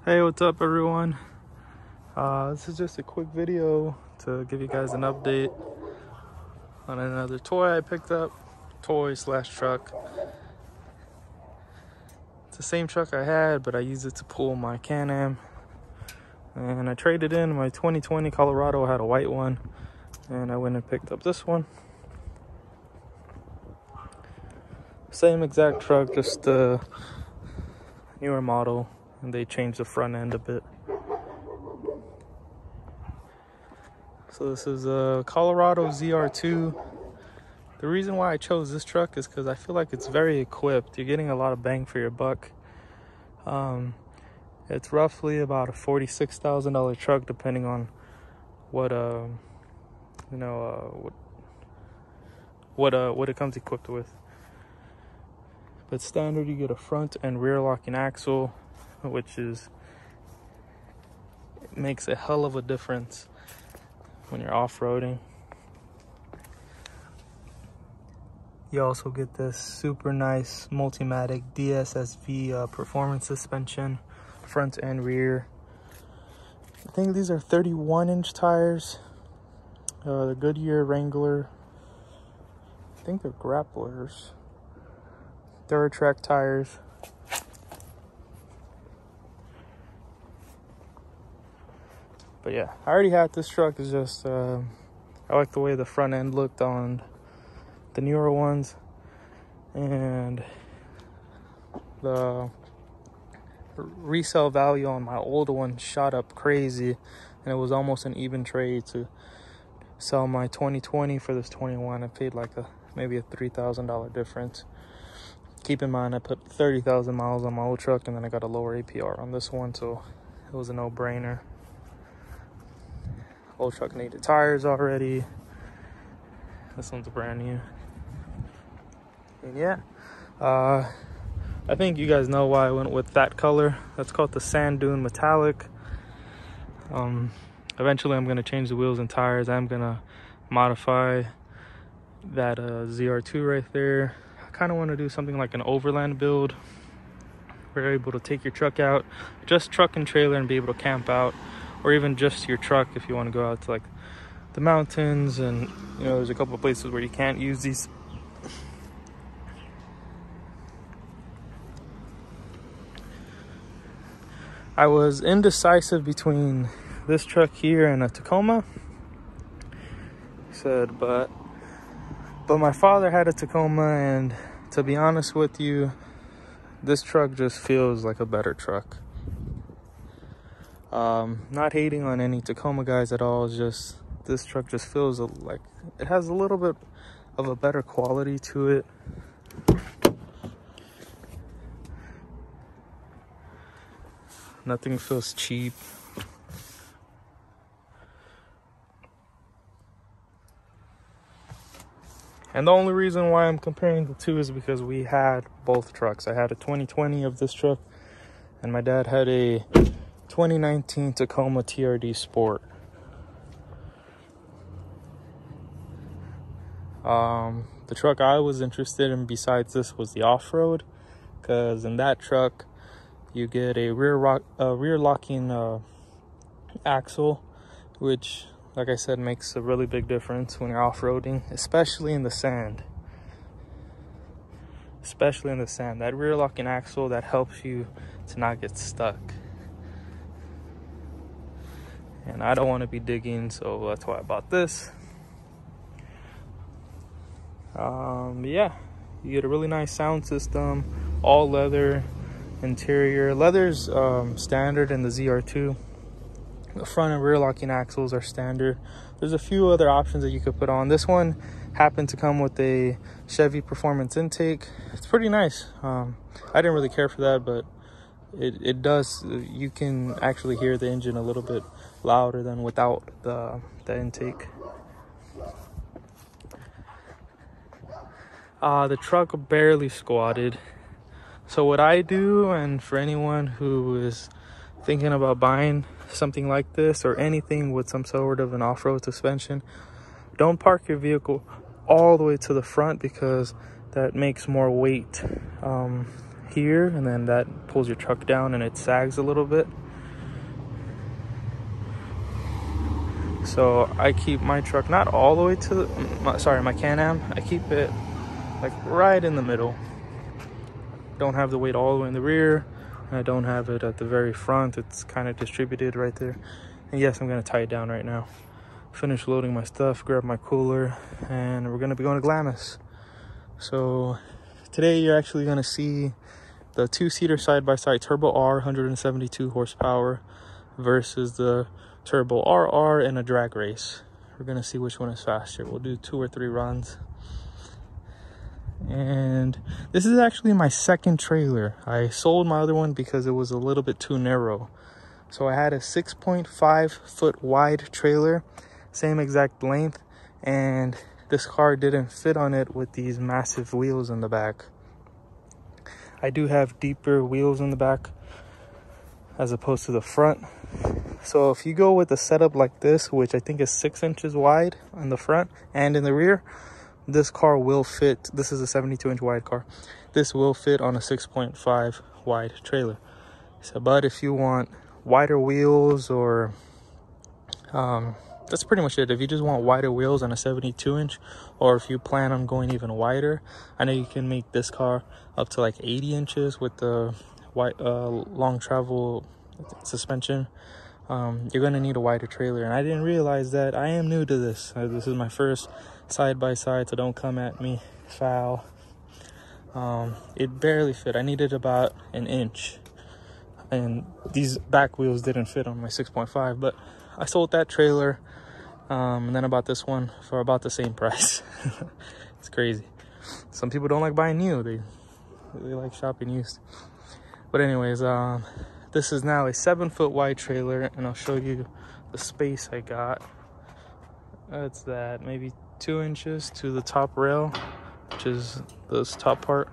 Hey, what's up everyone? This is just a quick video to give you guys an update on another toy I picked up. Toy/truck. It's the same truck I had, but I used it to pull my Can-Am. And I traded in my 2020 Colorado. I had a white one, and I went and picked up this one. Same exact truck, just a newer model, and they changed the front end a bit. So this is a Colorado Zr2. The reason why I chose this truck is because I feel like it's very equipped. You're getting a lot of bang for your buck. It's roughly about a $46,000 truck, depending on what it comes equipped with. But standard, you get a front and rear locking axle, which makes a hell of a difference when you're off-roading. You also get this super nice Multimatic DSSV performance suspension, front and rear. I think these are 31-inch tires. They're Goodyear Wrangler. I think they're grapplers. Track tires. But yeah, I already had this truck. It's just I like the way the front end looked on the newer ones, and the resale value on my old one shot up crazy, and it was almost an even trade to sell my 2020 for this 21. I paid like maybe a $3,000 difference. Keep in mind, I put 30,000 miles on my old truck, and then I got a lower APR on this one, so it was a no-brainer. Old truck needed tires already. This one's brand new. And yeah, I think you guys know why I went with that color. That's called the Sand Dune Metallic. Eventually I'm gonna change the wheels and tires. I'm gonna modify that ZR2 right there. I kind of want to do something like an overland build, where you're able to take your truck out, just truck and trailer, and be able to camp out, or even just your truck if you want to go out to like the mountains. And you know, there's a couple of places where you can't use these. I was indecisive between this truck here and a Tacoma. But my father had a Tacoma, and to be honest with you, this truck just feels like a better truck. Not hating on any Tacoma guys at all. It's just this truck just feels like it has a little bit of a better quality to it. Nothing feels cheap. And the only reason why I'm comparing the two is because we had both trucks. I had a 2020 of this truck, and my dad had a 2019 Tacoma TRD Sport. The truck I was interested in besides this was the off-road, because in that truck you get a rear locking axle, which, like I said, makes a really big difference when you're off-roading, especially in the sand. Especially in the sand. That rear locking axle, that helps you to not get stuck. And I don't want to be digging, so that's why I bought this. Yeah, you get a really nice sound system, all leather interior. Leather's standard in the ZR2. The front and rear locking axles are standard. There's a few other options that you could put on. This one happened to come with a Chevy Performance intake. It's pretty nice. I didn't really care for that, but it does. You can actually hear the engine a little bit louder than without the intake. The truck barely squatted. So what I do, and for anyone who is thinking about buying something like this or anything with some sort of an off-road suspension, don't park your vehicle all the way to the front, because that makes more weight here, and then that pulls your truck down and it sags a little bit. So I keep my truck not all the way to the, my Can-Am. I keep it like right in the middle. Don't have the weight all the way in the rear. I don't have it at the very front. It's kind of distributed right there. And yes, I'm gonna tie it down right now. Finish loading my stuff, grab my cooler, and we're gonna be going to Glamis. So today you're actually gonna see the 2-seater side-by-side Turbo R 172 horsepower versus the Turbo RR in a drag race. We're gonna see which one is faster. We'll do 2 or 3 runs. And this is actually my second trailer. I sold my other one because it was a little bit too narrow. So I had a 6.5 foot wide trailer, same exact length, and this car didn't fit on it with these massive wheels in the back. I do have deeper wheels in the back as opposed to the front. So if you go with a setup like this, which I think is 6 inches wide in the front and in the rear, this car will fit. This is a 72-inch wide car. This will fit on a 6.5 wide trailer. So, but if you want wider wheels, or that's pretty much it. If you just want wider wheels on a 72-inch, or if you plan on going even wider, I know you can make this car up to like 80 inches with the long travel suspension. You're gonna need a wider trailer, and I didn't realize that. I am new to this. This is my first side-by-side, so don't come at me foul. It barely fit. I needed about an inch, and these back wheels didn't fit on my 6.5, but I sold that trailer and then I bought this one for about the same price. It's crazy. Some people don't like buying new. They like shopping used. But anyways, this is now a 7-foot wide trailer, and I'll show you the space I got. It's that maybe 2 inches to the top rail, which is this top part,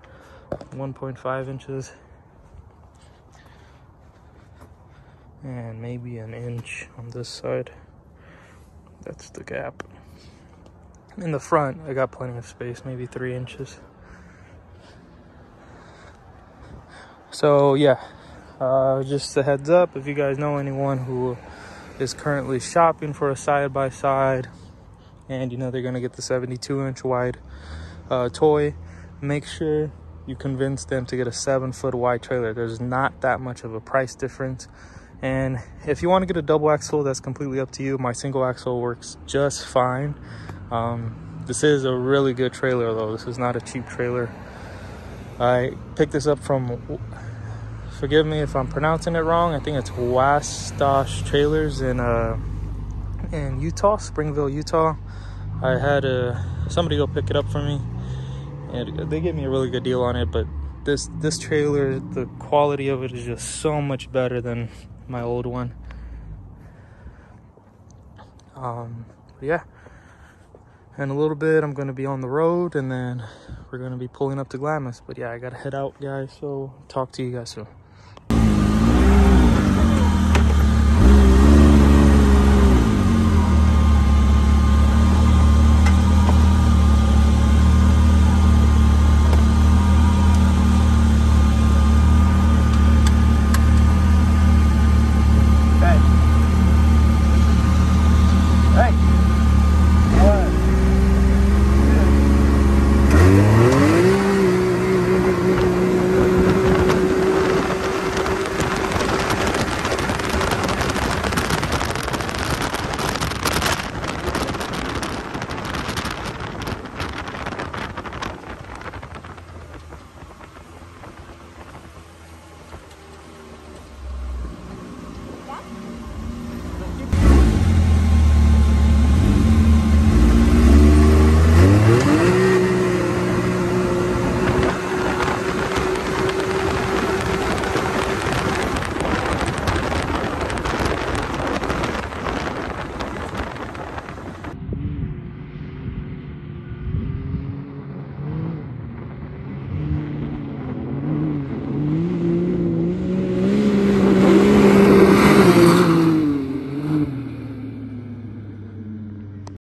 1.5 inches, and maybe an inch on this side. That's the gap. In the front, I got plenty of space, maybe 3 inches. So yeah, just a heads up, if you guys know anyone who is currently shopping for a side-by-side, and you know they're gonna get the 72-inch wide toy, make sure you convince them to get a 7-foot wide trailer. There's not that much of a price difference. And if you want to get a double axle, that's completely up to you. My single axle works just fine. This is a really good trailer though. This is not a cheap trailer. I picked this up from, forgive me if I'm pronouncing it wrong, I think it's Wastosh Trailers in Utah, Springville, Utah. I had somebody go pick it up for me, and they gave me a really good deal on it. But this trailer, the quality of it is just so much better than my old one. Yeah, in a little bit I'm gonna be on the road, and then we're gonna be pulling up to Glamis. But yeah, I gotta head out, guys, so talk to you guys soon.